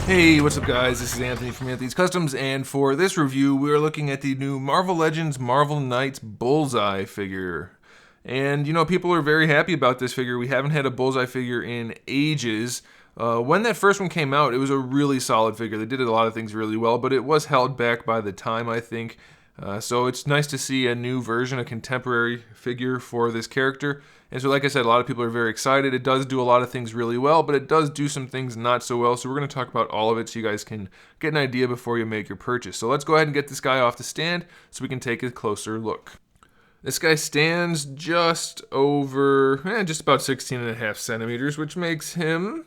Hey, what's up guys? This is Anthony from Anthony's Customs, and for this review, we're looking at the new Marvel Legends Marvel Knights Bullseye figure. And, you know, people are very happy about this figure. We haven't had a Bullseye figure in ages. When that first one came out, it was a really solid figure. They did a lot of things really well, but it was held back by the time, I think. So it's nice to see a new version, a contemporary figure for this character. And so like I said, a lot of people are very excited. It does do a lot of things really well, but it does do some things not so well. So we're going to talk about all of it so you guys can get an idea before you make your purchase. So let's go ahead and get this guy off the stand so we can take a closer look. This guy stands just over, just about 16.5 centimeters, which makes him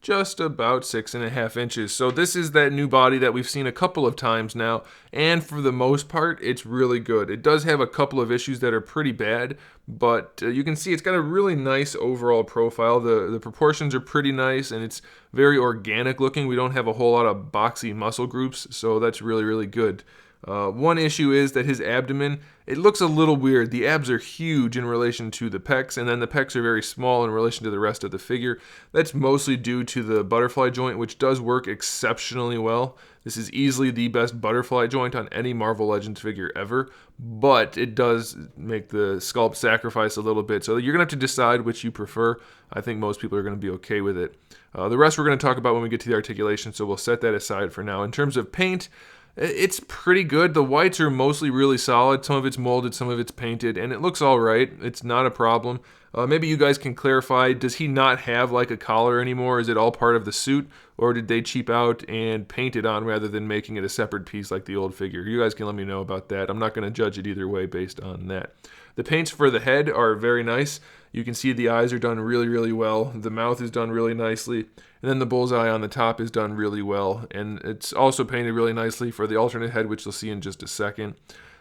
just about 6.5 inches. So this is that new body that we've seen a couple of times now, and for the most part, it's really good. It does have a couple of issues that are pretty bad, but you can see it's got a really nice overall profile. The proportions are pretty nice, and it's very organic looking. We don't have a whole lot of boxy muscle groups, so that's really, really good. One issue is that his abdomen, it looks a little weird. The abs are huge in relation to the pecs, and then the pecs are very small in relation to the rest of the figure. That's mostly due to the butterfly joint, which does work exceptionally well. This is easily the best butterfly joint on any Marvel Legends figure ever, but it does make the sculpt sacrifice a little bit. So you're going to have to decide which you prefer. I think most people are going to be okay with it. The rest we're going to talk about when we get to the articulation, so we'll set that aside for now. In terms of paint, it's pretty good. The whites are mostly really solid. Some of it's molded, some of it's painted, and it looks all right. It's not a problem. Maybe you guys can clarify, does he not have like a collar anymore? Is it all part of the suit, or did they cheap out and paint it on rather than making it a separate piece like the old figure? You guys can let me know about that. I'm not going to judge it either way based on that. The paints for the head are very nice. You can see the eyes are done really, really well. The mouth is done really nicely. And then the bullseye on the top is done really well. And it's also painted really nicely for the alternate head, which you'll see in just a second.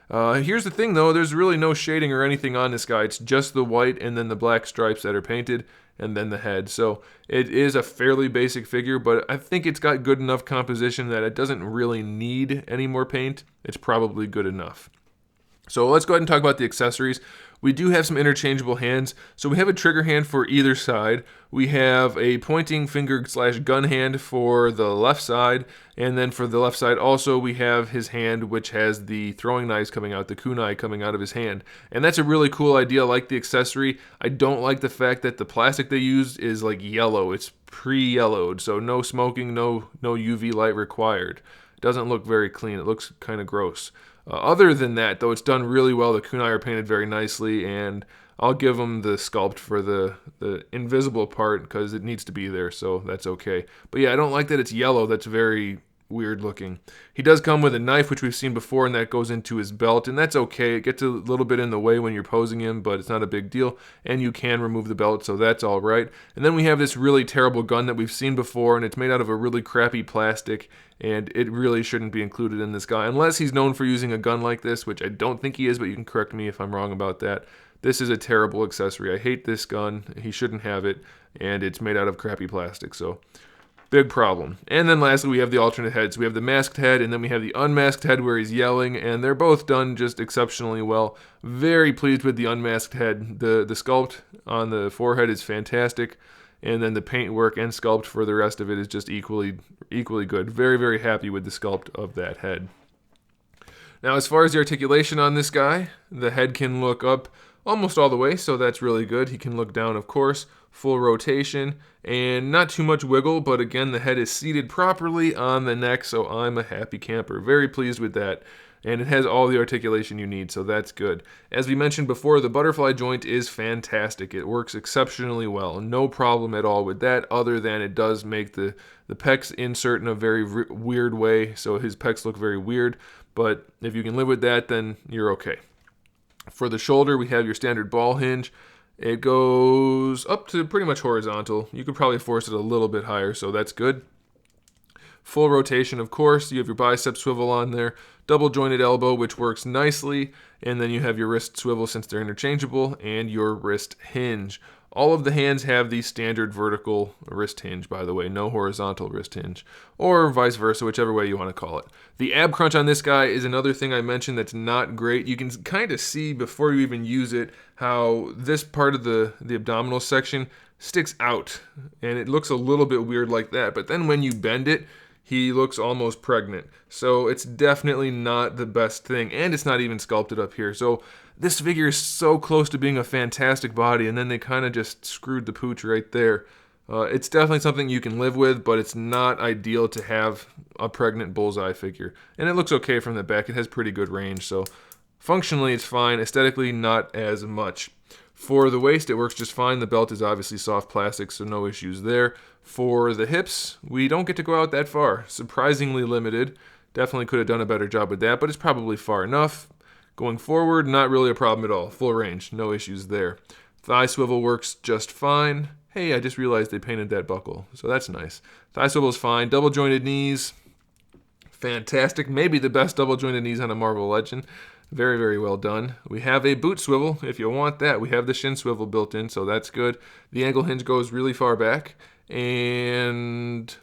Here's the thing though, there's really no shading or anything on this guy. It's just the white and then the black stripes that are painted, and then the head. So it is a fairly basic figure, but I think it's got good enough composition that it doesn't really need any more paint. It's probably good enough. So let's go ahead and talk about the accessories. We do have some interchangeable hands. So we have a trigger hand for either side. We have a pointing finger / gun hand for the left side. And then for the left side also we have his hand, which has the throwing knives coming out, the kunai coming out of his hand. And that's a really cool idea. I like the accessory. I don't like the fact that the plastic they used is like yellow. It's pre-yellowed, so no smoking, no UV light required. It doesn't look very clean. It looks kind of gross. Other than that, though, it's done really well. The kunai are painted very nicely, and I'll give them the sculpt for the invisible part because it needs to be there, so that's okay. But yeah, I don't like that it's yellow. That's very weird looking. He does come with a knife, which we've seen before, and that goes into his belt, and that's okay. It gets a little bit in the way when you're posing him, but it's not a big deal, and you can remove the belt, so that's all right. And then we have this really terrible gun that we've seen before, and it's made out of a really crappy plastic, and it really shouldn't be included in this guy, unless he's known for using a gun like this, which I don't think he is, but you can correct me if I'm wrong about that. This is a terrible accessory. I hate this gun. He shouldn't have it, and it's made out of crappy plastic, so big problem. And then lastly, we have the alternate heads. We have the masked head, and then we have the unmasked head where he's yelling, and they're both done just exceptionally well. Very pleased with the unmasked head. The sculpt on the forehead is fantastic, and then the paintwork and sculpt for the rest of it is just equally good. Very, very happy with the sculpt of that head. Now, as far as the articulation on this guy, the head can look up almost all the way, so that's really good. He can look down, of course, full rotation, and not too much wiggle, but again, the head is seated properly on the neck, so I'm a happy camper. Very pleased with that. And it has all the articulation you need, so that's good. As we mentioned before, the butterfly joint is fantastic. It works exceptionally well. No problem at all with that, other than it does make the pecs insert in a very weird way, so his pecs look very weird. But if you can live with that, then you're okay. For the shoulder, we have your standard ball hinge. It goes up to pretty much horizontal. You could probably force it a little bit higher, so that's good. Full rotation, of course. You have your bicep swivel on there. Double jointed elbow, which works nicely. And then you have your wrist swivel since they're interchangeable, and your wrist hinge. All of the hands have the standard vertical wrist hinge, by the way, no horizontal wrist hinge, or vice versa, whichever way you want to call it. The ab crunch on this guy is another thing I mentioned that's not great. You can kind of see before you even use it how this part of the abdominal section sticks out, and it looks a little bit weird like that, but then when you bend it, he looks almost pregnant. So it's definitely not the best thing, and it's not even sculpted up here. So this figure is so close to being a fantastic body, and then they kind of just screwed the pooch right there. It's definitely something you can live with, but it's not ideal to have a pregnant Bullseye figure. And it looks okay from the back. It has pretty good range, so functionally it's fine. Aesthetically, not as much. For the waist, it works just fine. The belt is obviously soft plastic, so no issues there. For the hips, we don't get to go out that far. Surprisingly limited. Definitely could have done a better job with that, but it's probably far enough. Going forward, not really a problem at all. Full range, no issues there. Thigh swivel works just fine. Hey, I just realized they painted that buckle, so that's nice. Thigh swivel is fine. Double jointed knees, fantastic. Maybe the best double jointed knees on a Marvel Legend. Very, very well done. We have a boot swivel if you want that. We have the shin swivel built in, so that's good. The ankle hinge goes really far back and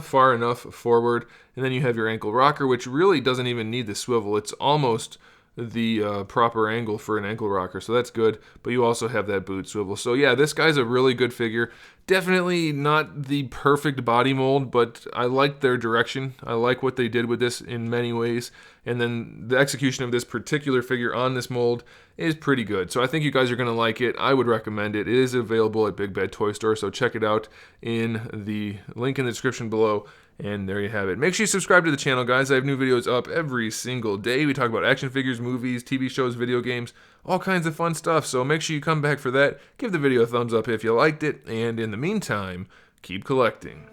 far enough forward. And then you have your ankle rocker, which really doesn't even need the swivel. It's almost the proper angle for an ankle rocker, so that's good. But you also have that boot swivel. So yeah, this guy's a really good figure. Definitely not the perfect body mold, but I like their direction. I like what they did with this in many ways. And then the execution of this particular figure on this mold is pretty good. So I think you guys are going to like it. I would recommend it. It is available at Big Bad Toy Store, so check it out in the link in the description below. And there you have it. Make sure you subscribe to the channel, guys. I have new videos up every single day. We talk about action figures, movies, TV shows, video games, all kinds of fun stuff. So make sure you come back for that. Give the video a thumbs up if you liked it. And in the meantime, keep collecting.